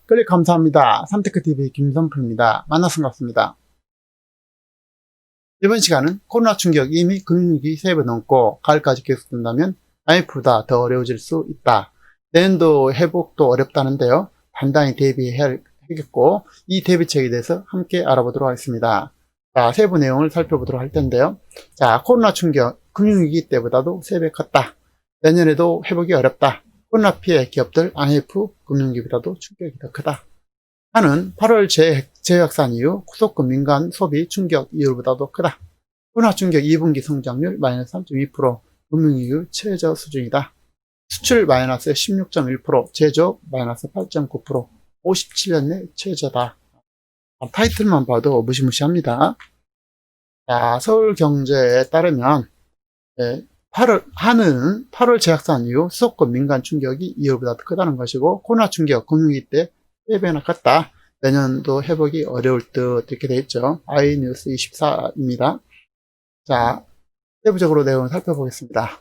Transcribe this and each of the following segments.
클릭 감사합니다. 삼테크TV 김선표입니다. 만나서 반갑습니다. 이번 시간은 코로나 충격 이미 금융위기 3배 넘고 가을까지 계속된다면 IMF보다 더 어려워질 수 있다. 내년도 회복도 어렵다는데요. 단단히 대비해야겠고 이 대비책에 대해서 함께 알아보도록 하겠습니다. 자, 세부 내용을 살펴보도록 할 텐데요. 자, 코로나 충격 금융위기 때보다도 3배 컸다. 내년에도 회복이 어렵다. 코로나 피해 기업들 IMF 금융위기보다도 충격이 더 크다. 하는 8월 재확산 이후 소금 민간 소비 충격 이율보다도 크다. 코로나 충격 2분기 성장률 마이너스 3.2%, 금융위기 최저 수준이다. 수출 마이너스 16.1%, 제조업 마이너스 8.9%, 57년 내 최저다. 타이틀만 봐도 무시무시합니다. 자, 서울경제에 따르면 8월 재확산 이후 수도권 민간 충격이 이율보다 더 크다는 것이고 코로나 충격 금융위기 때 3배나 컸다. 내년도 회복이 어려울 듯 이렇게 되어 있죠. iNews 24입니다. 자, 세부적으로 내용을 살펴보겠습니다.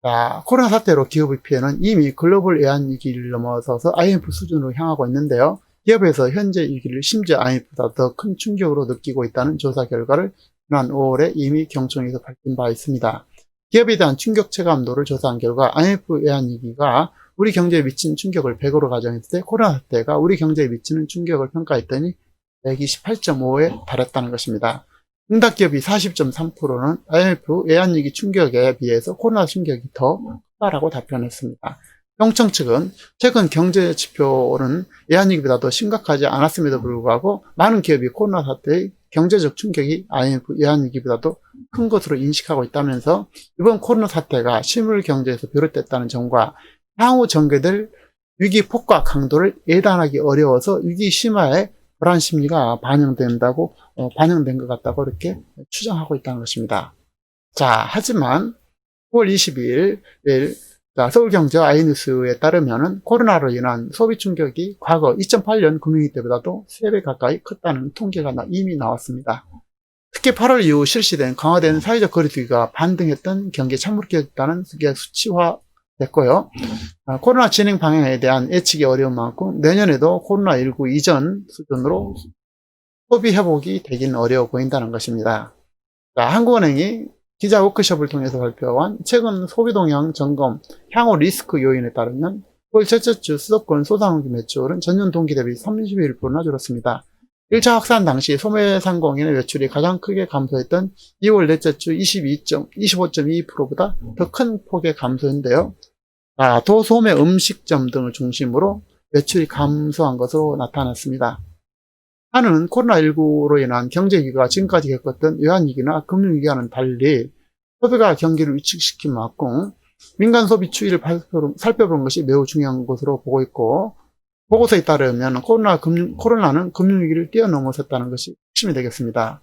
자, 코로나 사태로 기업의 피해는 이미 글로벌 외환위기를 넘어서서 IMF 수준으로 향하고 있는데요. 기업에서 현재 위기를 심지어 IMF보다 더 큰 충격으로 느끼고 있다는 조사 결과를 지난 5월에 이미 경총에서 밝힌 바 있습니다. 기업에 대한 충격 체감도를 조사한 결과 IMF 외환위기가 우리 경제에 미친 충격을 100으로 가정했을 때 코로나 사태가 우리 경제에 미치는 충격을 평가했더니 128.5에 달했다는 것입니다. 응답 기업이 40.3%는 IMF 외환위기 충격에 비해서 코로나 충격이 더 크다라고 답변했습니다. 경청 측은 최근 경제 지표는 외환위기보다 더 심각하지 않았음에도 불구하고 많은 기업이 코로나 사태의 경제적 충격이 IMF 외환위기보다도 큰 것으로 인식하고 있다면서 이번 코로나 사태가 실물 경제에서 비롯됐다는 점과 향후 전개될 위기 폭과 강도를 예단하기 어려워서 위기 심화에 불안 심리가 반영된 것 같다고 이렇게 추정하고 있다는 것입니다. 자, 하지만 9월 22일 서울경제와 iNews에 따르면 코로나로 인한 소비 충격이 과거 2008년 금융위기 때보다도 3배 가까이 컸다는 통계가 이미 나왔습니다. 특히 8월 이후 실시된 강화된 사회적 거리두기가 반등했던 경기에 착목했다는 게 수치화됐고요. 코로나 진행 방향에 대한 예측이 어려운 만큼 내년에도 코로나19 이전 수준으로 소비 회복이 되긴 어려워 보인다는 것입니다. 자, 한국은행이 기자 워크숍을 통해서 발표한 최근 소비 동향 점검 향후 리스크 요인에 따르면 9월 첫째 주 수도권 소상공인 매출은 전년 동기 대비 31%나 줄었습니다. 1차 확산 당시 소매상공인의 매출이 가장 크게 감소했던 2월 넷째 주 25.2%보다 더 큰 폭의 감소인데요. 도소매 음식점 등을 중심으로 매출이 감소한 것으로 나타났습니다. 한은 코로나19로 인한 경제위기가 지금까지 겪었던 외환위기나 금융위기와는 달리 소비가 경기를 위축시킨 만큼 민간 소비 추이를 살펴보는 것이 매우 중요한 것으로 보고 있고 보고서에 따르면 코로나는 금융위기를 뛰어넘어섰다는 것이 핵심이 되겠습니다.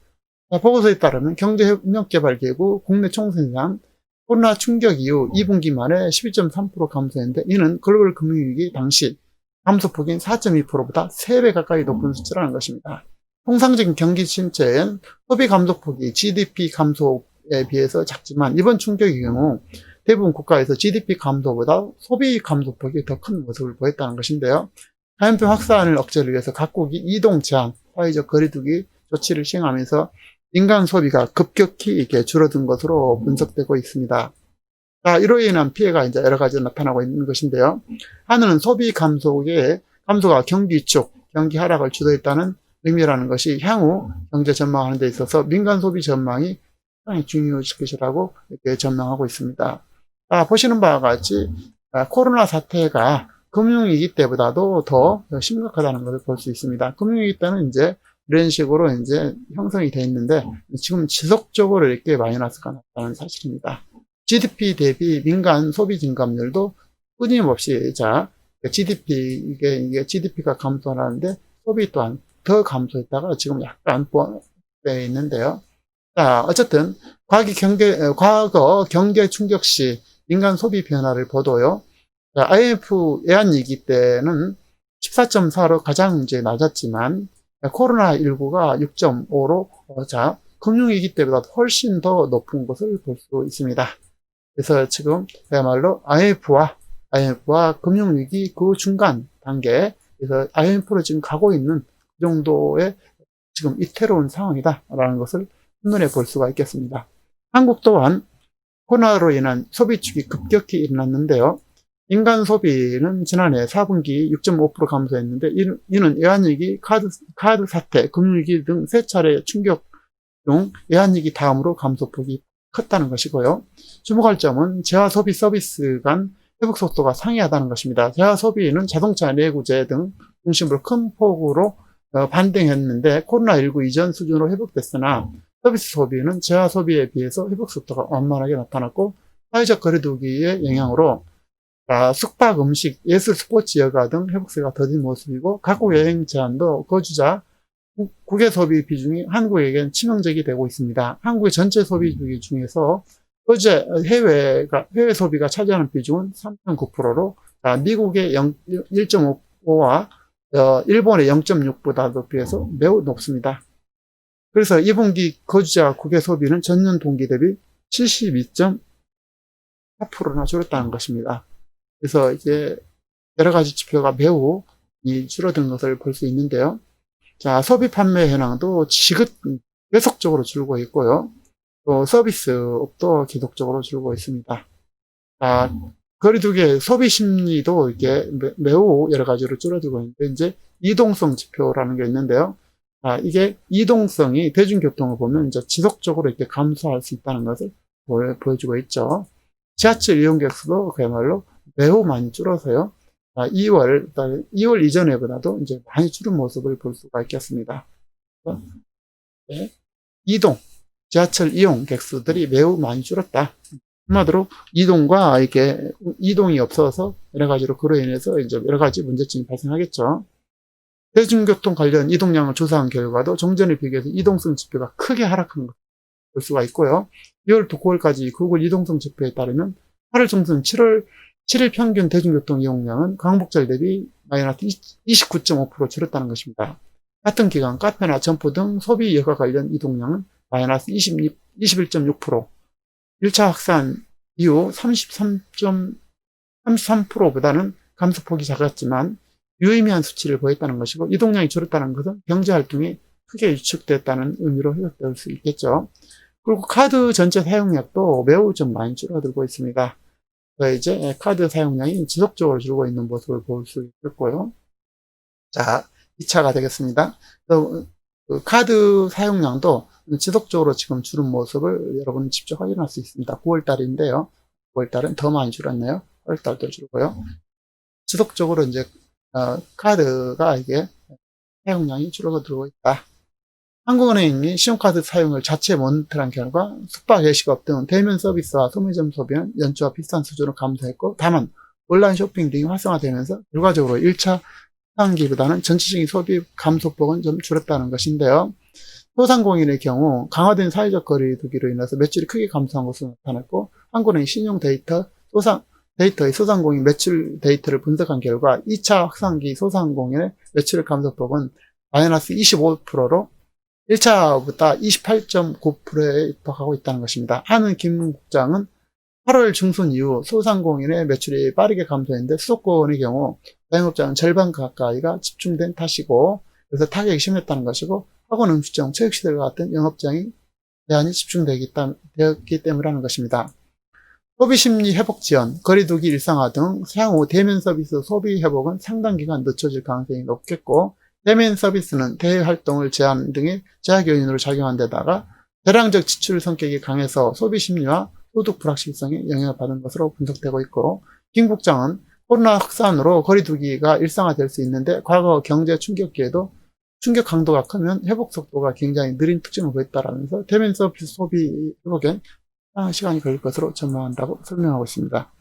보고서에 따르면 경제협력개발기구 국내 총생산 코로나 충격 이후 2분기 만에 12.3% 감소했는데 이는 글로벌 금융위기 당시 감소폭인 4.2%보다 3배 가까이 높은 수치라는 것입니다. 통상적인 경기 침체엔 소비 감소폭이 GDP 감소에 비해서 작지만 이번 충격의 경우 대부분 국가에서 GDP 감소보다 소비 감소폭이 더 큰 모습을 보였다는 것인데요. 감염병 확산을 억제를 위해서 각국이 이동 제한, 사회적 거리두기 조치를 시행하면서 민간 소비가 급격히 줄어든 것으로 분석되고 있습니다. 자, 이로 인한 피해가 이제 여러 가지 나타나고 있는 것인데요. 하나는 소비 감소가 경기 위축, 경기 하락을 주도했다는 의미라는 것이 향후 경제 전망하는 데 있어서 민간 소비 전망이 상당히 중요해질 것이라고 이렇게 전망하고 있습니다. 보시는 바와 같이 코로나 사태가 금융위기 때보다도 더 심각하다는 것을 볼 수 있습니다. 금융위기 때는 이제 이런 식으로 이제 형성이 되어 있는데 지금 지속적으로 이렇게 마이너스가 났다는 사실입니다. GDP 대비 민간 소비 증감률도 끊임없이 이게 GDP가 감소하는데 소비 또한 더 감소했다가 지금 약간 보완되어 있는데요. 자, 어쨌든 과거 경제 충격 시 민간 소비 변화를 보도요. IMF 외환위기 때는 14.4로 가장 이제 낮았지만 코로나19가 6.5로 금융위기 때보다 훨씬 더 높은 것을 볼 수 있습니다. 그래서 지금 그야말로 IMF와 금융위기 그 중간 단계 그래서 IMF로 지금 가고 있는 그 정도의 지금 이태로운 상황이다라는 것을 한눈에 볼 수가 있겠습니다. 한국 또한 코로나로 인한 소비축이 급격히 일어났는데요. 인간 소비는 지난해 4분기 6.5% 감소했는데 이는 외환위기, 카드 사태, 금융위기 등 세 차례 충격 중 외환위기 다음으로 감소폭이 컸다는 것이고요. 주목할 점은 재화소비 서비스 간 회복 속도가 상이하다는 것입니다. 재화소비는 자동차, 내구재 등 중심으로 큰 폭으로 반등했는데 코로나19 이전 수준으로 회복됐으나 서비스 소비는 재화 소비에 비해서 회복 속도가 완만하게 나타났고 사회적 거리두기의 영향으로 숙박, 음식, 예술, 스포츠, 여가 등 회복세가 더딘 모습이고 각국 여행 제한도 거주자 국외 소비 비중이 한국에겐 치명적이 되고 있습니다. 한국의 전체 소비 비중 중에서 거주자 해외 소비가 차지하는 비중은 3.9%로 미국의 1.5와 일본의 0.6보다도 비해서 매우 높습니다. 그래서 2분기 거주자 국외 소비는 전년 동기 대비 72.4%나 줄었다는 것입니다. 그래서 이제 여러 가지 지표가 매우 줄어든 것을 볼 수 있는데요. 자, 소비 판매 현황도 계속적으로 줄고 있고요. 또 서비스업도 계속적으로 줄고 있습니다. 거리두기 소비 심리도 이게 매우 여러 가지로 줄어들고 있는데 이제 이동성 지표라는 게 있는데요. 이게 이동성이 대중교통을 보면 이제 지속적으로 이렇게 감소할 수 있다는 것을 보여주고 있죠. 지하철 이용객 수도 그야말로 매우 많이 줄어서요. 2월 이전에보다도 이제 많이 줄은 모습을 볼 수가 있겠습니다. 네. 지하철 이용 객수들이 매우 많이 줄었다. 한마디로 이동이 없어서 여러 가지로 그로 인해서 이제 여러 가지 문제점이 발생하겠죠. 대중교통 관련 이동량을 조사한 결과도 정전에 비교해서 이동성 지표가 크게 하락한 걸 볼 수가 있고요. 2월 9월까지 구글 이동성 지표에 따르면 8월 중순 7일 평균 대중교통 이용량은 광복절 대비 마이너스 29.5% 줄었다는 것입니다. 같은 기간 카페나 점포 등 소비 여가 관련 이동량은 마이너스 21.6%, 1차 확산 이후 33.33%보다는 감소폭이 작았지만 유의미한 수치를 보였다는 것이고 이동량이 줄었다는 것은 경제활동이 크게 위축됐다는 의미로 해석될 수 있겠죠. 그리고 카드 전체 사용량도 매우 좀 많이 줄어들고 있습니다. 이제 카드 사용량이 지속적으로 줄고 있는 모습을 볼 수 있겠고요. 자, 2차가 되겠습니다. 카드 사용량도 지속적으로 지금 줄은 모습을 여러분 직접 확인할 수 있습니다. 9월달인데요. 9월달은 더 많이 줄었네요. 8월달도 줄고요. 지속적으로 이제 카드가 이게 사용량이 줄어들고 있다. 한국은행이 신용카드 사용을 자체 모니터한 결과 숙박, 예식업 등 대면 서비스와 소매점 소비는 연초와 비슷한 수준으로 감소했고 다만 온라인 쇼핑 등이 활성화되면서 결과적으로 1차 상반기보다는 전체적인 소비 감소폭은 좀 줄었다는 것인데요. 소상공인의 경우 강화된 사회적 거리두기로 인해서 매출이 크게 감소한 것으로 나타났고 한국은행 신용 데이터의 소상공인 매출 데이터를 분석한 결과 2차 확산기 소상공인의 매출 감소폭은 마이너스 25%로 1차보다 28.9%에 입박하고 있다는 것입니다. 한은 김 국장은 8월 중순 이후 소상공인의 매출이 빠르게 감소했는데 수도권의 경우 자영업자는 절반 가까이가 집중된 탓이고 그래서 타격이 심했다는 것이고 학원, 음식점, 체육시설 같은 영업장이 제한이 집중되었기 때문이라는 것입니다. 소비심리 회복 지연, 거리두기 일상화 등 향후 대면 서비스 소비 회복은 상당 기간 늦춰질 가능성이 높겠고 대면 서비스는 대외 활동을 제한 등의 제약 요인으로 작용한 데다가 대량적 지출 성격이 강해서 소비 심리와 소득 불확실성에 영향을 받은 것으로 분석되고 있고 김 국장은 코로나 확산으로 거리두기가 일상화될 수 있는데 과거 경제 충격기에도 충격 강도가 크면 회복 속도가 굉장히 느린 특징을 보였다라면서 대면 서비스 소비 회복에 상당한 시간이 걸릴 것으로 전망한다고 설명하고 있습니다.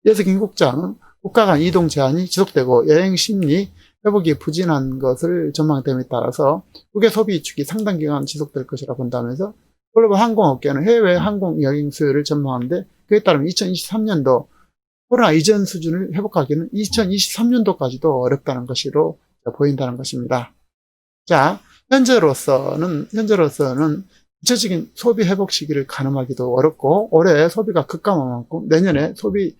이어서 김 국장은 국가 간 이동 제한이 지속되고 여행 심리 회복이 부진한 것을 전망됨에 따라서 국외 소비 위축이 상당 기간 지속될 것이라 본다면서 글로벌 항공업계는 해외 항공 여행 수요를 전망하는데 그에 따르면 2023년도 코로나 이전 수준을 회복하기는 2023년도까지도 어렵다는 것으로 보인다는 것입니다. 자, 현재로서는 전체적인 소비 회복 시기를 가늠하기도 어렵고 올해 소비가 급감한 만큼 내년에 소비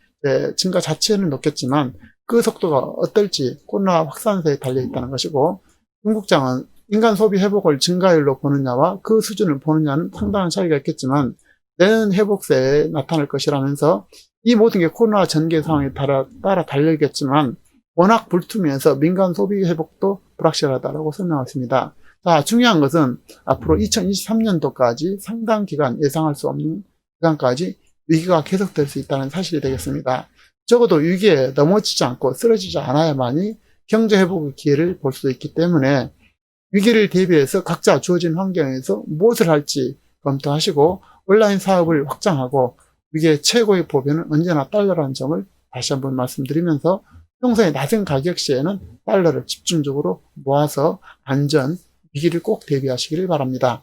증가 자체는 높겠지만 그 속도가 어떨지 코로나 확산세에 달려 있다는 것이고, 중국장은 인간 소비 회복을 증가율로 보느냐와 그 수준을 보느냐는 상당한 차이가 있겠지만 내년 회복세에 나타날 것이라면서 이 모든 게 코로나 전개 상황에 따라 달리겠지만 워낙 불투명해서 민간 소비 회복도 불확실하다고 설명했습니다. 자, 중요한 것은 앞으로 2023년도까지 상당 기간 예상할 수 없는 기간까지 위기가 계속될 수 있다는 사실이 되겠습니다. 적어도 위기에 넘어지지 않고 쓰러지지 않아야만이 경제 회복의 기회를 볼 수 있기 때문에 위기를 대비해서 각자 주어진 환경에서 무엇을 할지 검토하시고 온라인 사업을 확장하고 위기의 최고의 보배는 언제나 달러라는 점을 다시 한번 말씀드리면서 평소에 낮은 가격 시에는 달러를 집중적으로 모아서 안전, 위기를 꼭 대비하시기를 바랍니다.